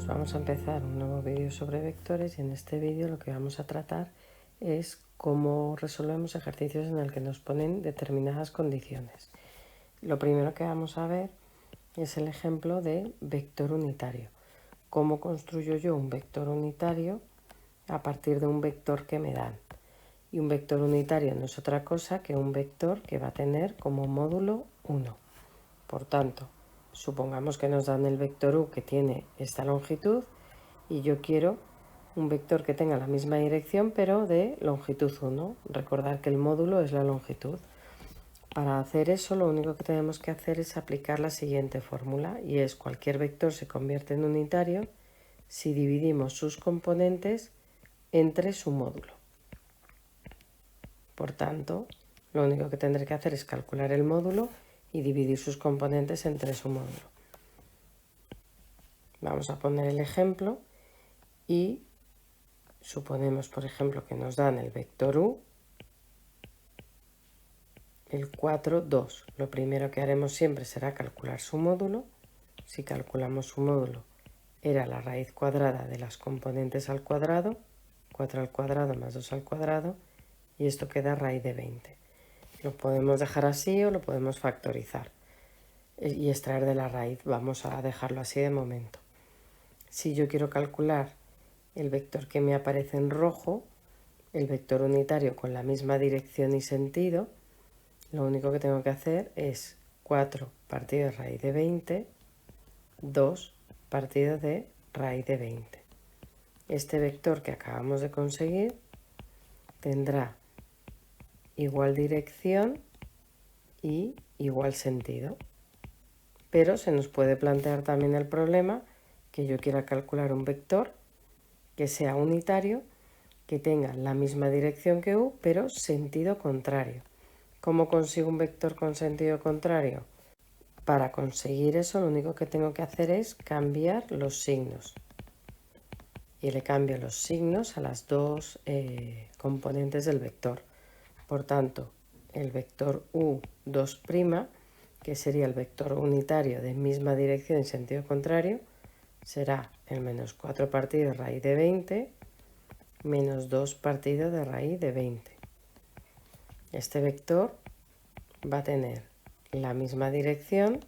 Vamos a empezar un nuevo vídeo sobre vectores y en este vídeo lo que vamos a tratar es cómo resolvemos ejercicios en el que nos ponen determinadas condiciones. Lo primero que vamos a ver es el ejemplo de vector unitario. Cómo construyo yo un vector unitario a partir de un vector que me dan. Y un vector unitario no es otra cosa que un vector que va a tener como módulo 1. Por tanto, supongamos que nos dan el vector u que tiene esta longitud y yo quiero un vector que tenga la misma dirección pero de longitud 1. Recordad que el módulo es la longitud. Para hacer eso lo único que tenemos que hacer es aplicar la siguiente fórmula y es cualquier vector se convierte en unitario si dividimos sus componentes entre su módulo. Por tanto, lo único que tendré que hacer es calcular el módulo y dividir sus componentes entre su módulo. Vamos a poner el ejemplo y suponemos, por ejemplo, que nos dan el vector u, el 4, 2. Lo primero que haremos siempre será calcular su módulo. Si calculamos su módulo, era la raíz cuadrada de las componentes al cuadrado, 4 al cuadrado más 2 al cuadrado, y esto queda raíz de 20. Lo podemos dejar así o lo podemos factorizar y extraer de la raíz. Vamos a dejarlo así de momento. Si yo quiero calcular el vector que me aparece en rojo, el vector unitario con la misma dirección y sentido, lo único que tengo que hacer es 4 partido de raíz de 20, 2 partido de raíz de 20. Este vector que acabamos de conseguir tendrá igual dirección y igual sentido. Pero se nos puede plantear también el problema que yo quiera calcular un vector que sea unitario, que tenga la misma dirección que u, pero sentido contrario. ¿Cómo consigo un vector con sentido contrario? Para conseguir eso, lo único que tengo que hacer es cambiar los signos. Y le cambio los signos a las dos componentes del vector. Por tanto, el vector u2', que sería el vector unitario de misma dirección y sentido contrario, será el menos 4 partido de raíz de 20 menos 2 partido de raíz de 20. Este vector va a tener la misma dirección,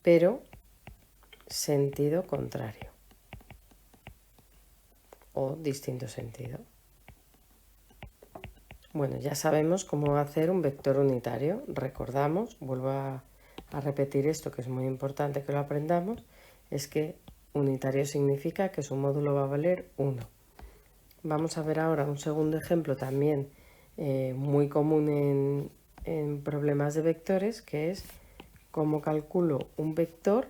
pero sentido contrario o distinto sentido. Bueno, ya sabemos cómo hacer un vector unitario. Recordamos, vuelvo a repetir esto que es muy importante que lo aprendamos, es que unitario significa que su módulo va a valer 1. Vamos a ver ahora un segundo ejemplo también muy común en problemas de vectores, que es cómo calculo un vector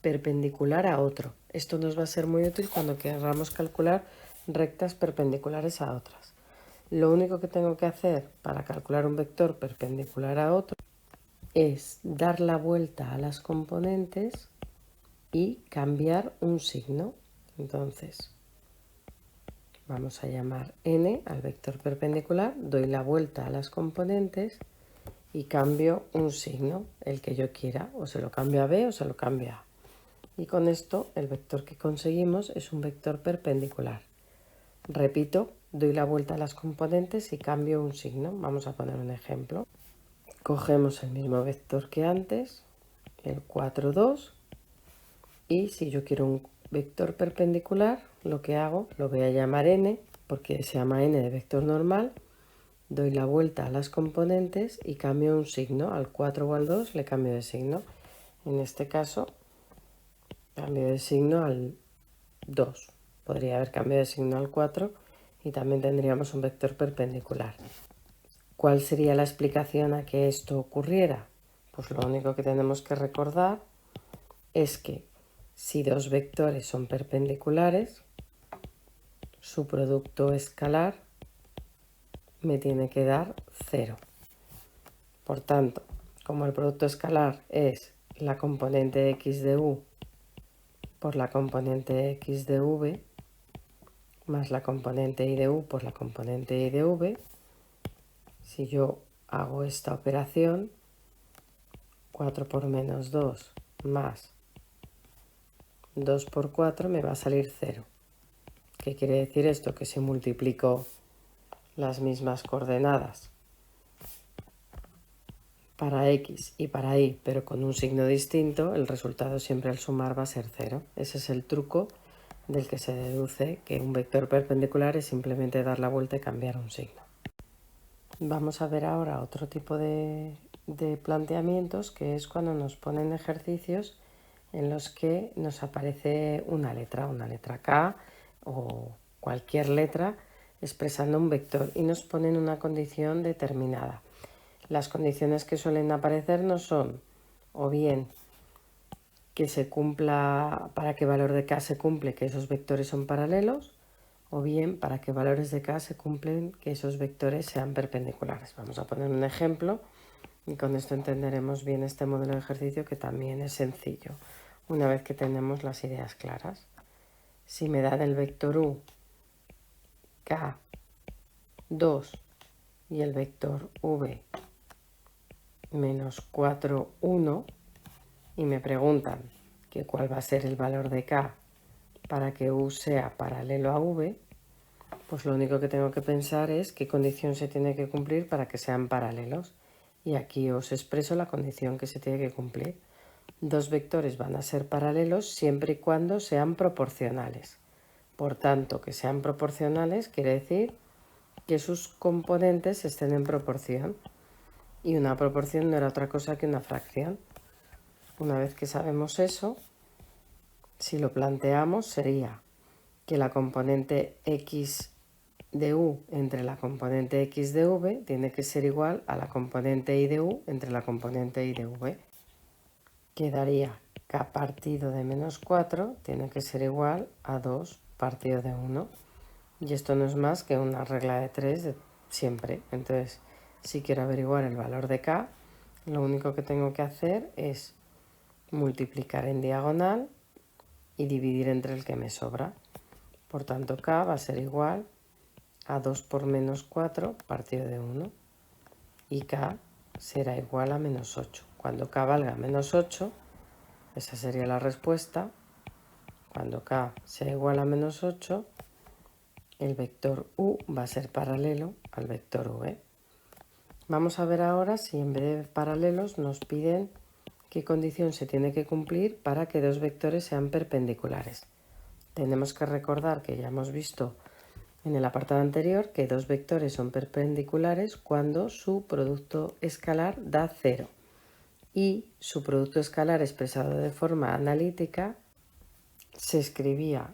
perpendicular a otro. Esto nos va a ser muy útil cuando queramos calcular rectas perpendiculares a otras. Lo único que tengo que hacer para calcular un vector perpendicular a otro es dar la vuelta a las componentes y cambiar un signo. Entonces, vamos a llamar n al vector perpendicular, doy la vuelta a las componentes y cambio un signo, el que yo quiera, o se lo cambio a b o se lo cambio a a. Y con esto el vector que conseguimos es un vector perpendicular. Repito, doy la vuelta a las componentes y cambio un signo. Vamos a poner un ejemplo. Cogemos el mismo vector que antes, el 4, 2, y si yo quiero un vector perpendicular, lo que hago, lo voy a llamar n, porque se llama n de vector normal, doy la vuelta a las componentes y cambio un signo. Al 4 o al 2 le cambio de signo. En este caso, cambio de signo al 2. Podría haber cambiado de signo al 4 y también tendríamos un vector perpendicular. ¿Cuál sería la explicación a que esto ocurriera? Pues lo único que tenemos que recordar es que si dos vectores son perpendiculares, su producto escalar me tiene que dar 0. Por tanto, como el producto escalar es la componente x de u por la componente x de v más la componente y de u por la componente y de v, si yo hago esta operación, 4 por menos 2 más 2 por 4 me va a salir 0. ¿Qué quiere decir esto? Que si multiplico las mismas coordenadas para X y para Y, pero con un signo distinto, el resultado siempre al sumar va a ser 0. Ese es el truco del que se deduce que un vector perpendicular es simplemente dar la vuelta y cambiar un signo. Vamos a ver ahora otro tipo de planteamientos, que es cuando nos ponen ejercicios en los que nos aparece una letra K o cualquier letra expresando un vector y nos ponen una condición determinada. Las condiciones que suelen aparecernos son o bien que se cumpla, para que valor de K se cumple, que esos vectores son paralelos, o bien para que valores de K se cumplen, que esos vectores sean perpendiculares. Vamos a poner un ejemplo y con esto entenderemos bien este modelo de ejercicio, que también es sencillo una vez que tenemos las ideas claras. Si me dan el vector U, K, 2 y el vector V, menos 4, 1, y me preguntan que cuál va a ser el valor de K para que U sea paralelo a V, pues lo único que tengo que pensar es qué condición se tiene que cumplir para que sean paralelos. Y aquí os expreso la condición que se tiene que cumplir. Dos vectores van a ser paralelos siempre y cuando sean proporcionales. Por tanto, que sean proporcionales quiere decir que sus componentes estén en proporción. Y una proporción no era otra cosa que una fracción. Una vez que sabemos eso, si lo planteamos sería que la componente x de u entre la componente x de v tiene que ser igual a la componente y de u entre la componente y de v. Quedaría k partido de menos 4 tiene que ser igual a 2 partido de 1. Y esto no es más que una regla de 3 de siempre. Entonces, si quiero averiguar el valor de k, lo único que tengo que hacer es multiplicar en diagonal y dividir entre el que me sobra. Por tanto, k va a ser igual a 2 por menos 4 partido de 1. Y k será igual a menos 8. Cuando k valga menos 8, esa sería la respuesta. Cuando k sea igual a menos 8, el vector u va a ser paralelo al vector v. Vamos a ver ahora si en vez de paralelos nos piden qué condición se tiene que cumplir para que dos vectores sean perpendiculares. Tenemos que recordar que ya hemos visto en el apartado anterior que dos vectores son perpendiculares cuando su producto escalar da 0 y su producto escalar expresado de forma analítica se escribía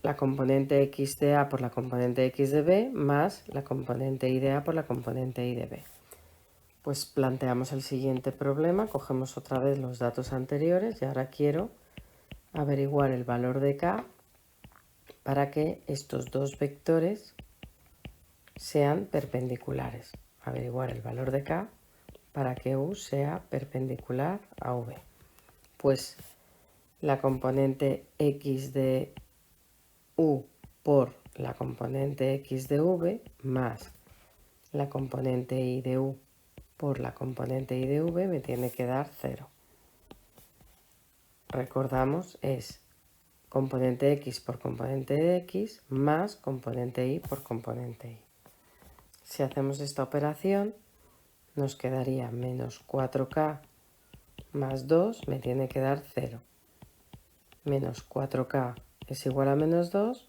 la componente x de a por la componente x de b más la componente y de a por la componente y de b. Pues planteamos el siguiente problema, cogemos otra vez los datos anteriores y ahora quiero averiguar el valor de k para que estos dos vectores sean perpendiculares. Averiguar el valor de k para que u sea perpendicular a v. Pues la componente x de u por la componente x de v más la componente y de u por la componente y de v me tiene que dar 0. Recordamos, es componente x por componente de x más componente y por componente y. Si hacemos esta operación, nos quedaría menos 4k más 2 me tiene que dar 0. Menos 4k es igual a menos 2,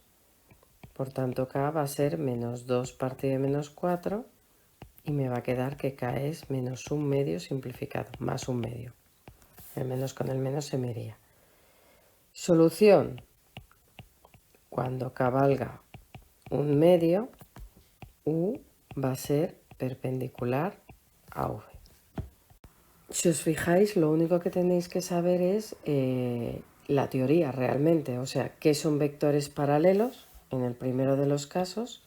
por tanto k va a ser menos 2 partido de menos 4 y me va a quedar que k es menos 1/2 simplificado, más 1/2. El menos con el menos se me iría. Solución. Cuando k valga 1/2, u va a ser perpendicular a v. Si os fijáis, lo único que tenéis que saber es la teoría realmente, o sea, qué son vectores paralelos en el primero de los casos,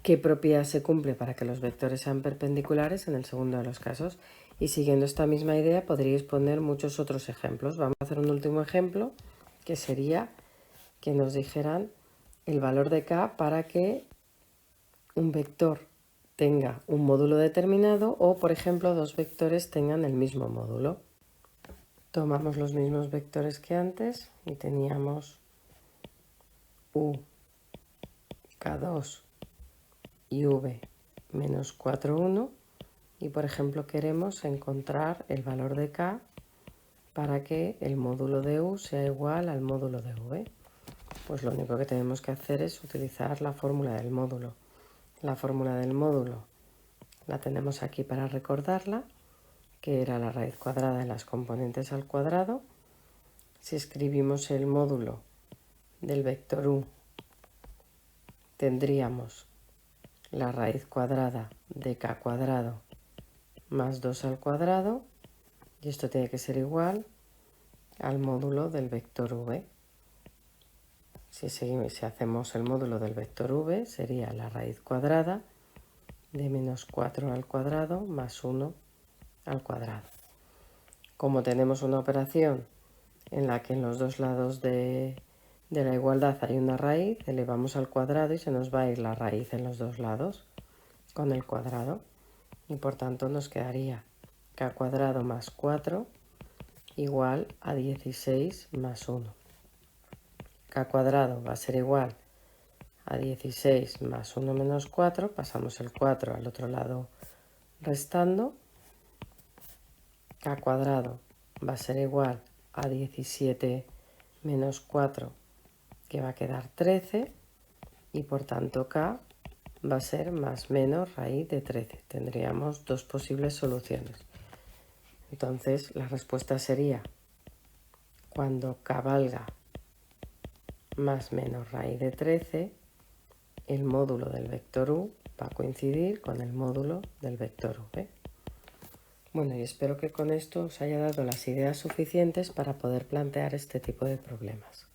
qué propiedad se cumple para que los vectores sean perpendiculares en el segundo de los casos. Y siguiendo esta misma idea podríais poner muchos otros ejemplos. Vamos a hacer un último ejemplo, que sería que nos dijeran el valor de k para que un vector tenga un módulo determinado o, por ejemplo, dos vectores tengan el mismo módulo. Tomamos los mismos vectores que antes y teníamos u, k2 y v menos 4, 1. Y por ejemplo queremos encontrar el valor de k para que el módulo de u sea igual al módulo de v. Pues lo único que tenemos que hacer es utilizar la fórmula del módulo. La fórmula del módulo la tenemos aquí para recordarla, que era la raíz cuadrada de las componentes al cuadrado. Si escribimos el módulo del vector u, tendríamos la raíz cuadrada de k cuadrado más 2 al cuadrado, y esto tiene que ser igual al módulo del vector v. Si hacemos el módulo del vector v, sería la raíz cuadrada de menos 4 al cuadrado más 1 al cuadrado. Como tenemos una operación en la que en los dos lados de la igualdad hay una raíz, elevamos al cuadrado y se nos va a ir la raíz en los dos lados con el cuadrado. Y por tanto nos quedaría k cuadrado más 4 igual a 16 más 1. K cuadrado va a ser igual a 16 más 1 menos 4, pasamos el 4 al otro lado restando. K cuadrado va a ser igual a 17 menos 4, que va a quedar 13, y por tanto K va a ser más menos raíz de 13. Tendríamos dos posibles soluciones. Entonces la respuesta sería, cuando K valga más menos raíz de 13, el módulo del vector u va a coincidir con el módulo del vector v. Bueno, y espero que con esto os haya dado las ideas suficientes para poder plantear este tipo de problemas.